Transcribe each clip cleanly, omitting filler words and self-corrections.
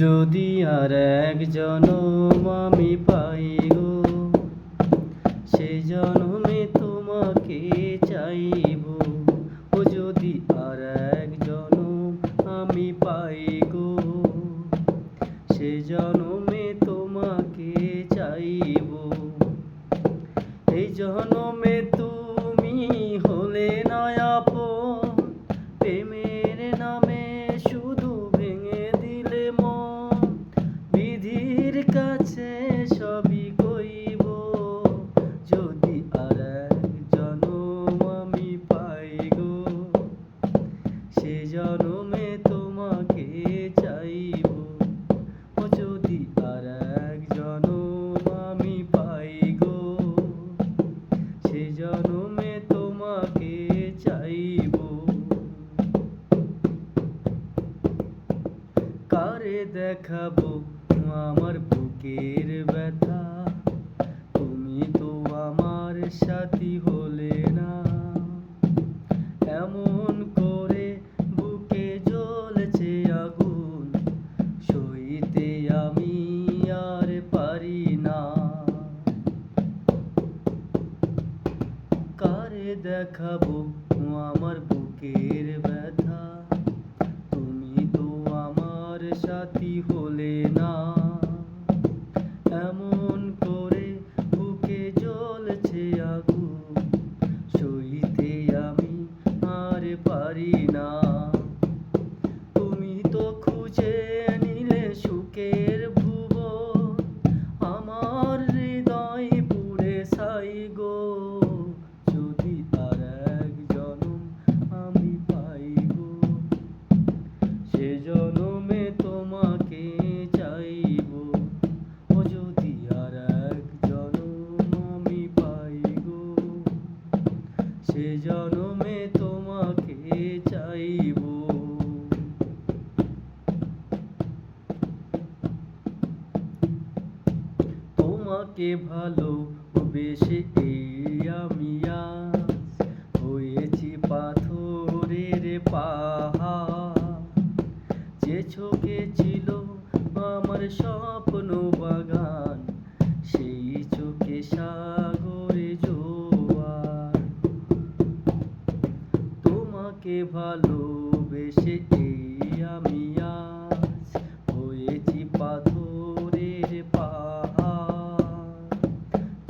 যদি আর এক জনম আমি পাই গো, সে জনমে তোমাকে চাইব। ও যদি আর এক জনম আমি পাই গো, সে জনমে তোমাকে চাইব। এই জনমে তুমি হলে না আপন, প্রেমের নামে শুধু ভেঙে দিলে মন। বিধির কাছে সবই কইব, যদি আর এক জনম আমি পাই গো, সে জনমে তোমাকে চাইব। ও যদি আর এক জনম আমি পাই গো, সে জনমে তোমাকে চাইব। কারে দেখাবো আমার বুকের ব্যথা, তুমি তো আমার সাথী হলে না। এমন করে বুকে জ্বলছে আগুন, সইতে আমি আর পারি না। কারে দেখাবো আমার বুকের ব্যথা, তুমি তো আমার সাথী হলে না। এমন করে বুকে জ্বলছে আগুন, সইতে আমি আর পারি না। তুমি তো খুঁজে নিলে সুখের ভুবন, আমার হৃদয় পুড়ে ছাই গো। যদি আর এক জনম আমি পাই গো, সে জনমে তোমাকে চাইব। ও যদি আর এক জনম আমি পাই গো, সে জনমে তোমাকে চাইব। তোমাকে ভালোবেসে এই আমি আজ হয়েছি পাথরের পাহাড়। যে চোখে ছিল আমার স্বপ্ন বাগান, সেই চোখে সাগরে জোয়ার। তোমাকে ভালোবেসে এই আমি আজ হয়েছি পাথরের পাহাড়।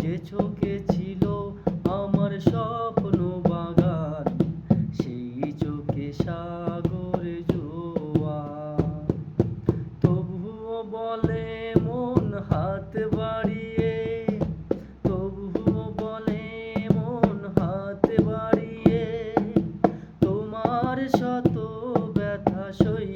যে চোখে ছিল আমার স্বপ্ন বাগান, সেই চোখে সাগরে জোয়ার। তবুও বলে মন হাত বাড়িয়ে, তবুও বলে মন হাত বাড়িয়ে, তোমার শত ব্যথা সই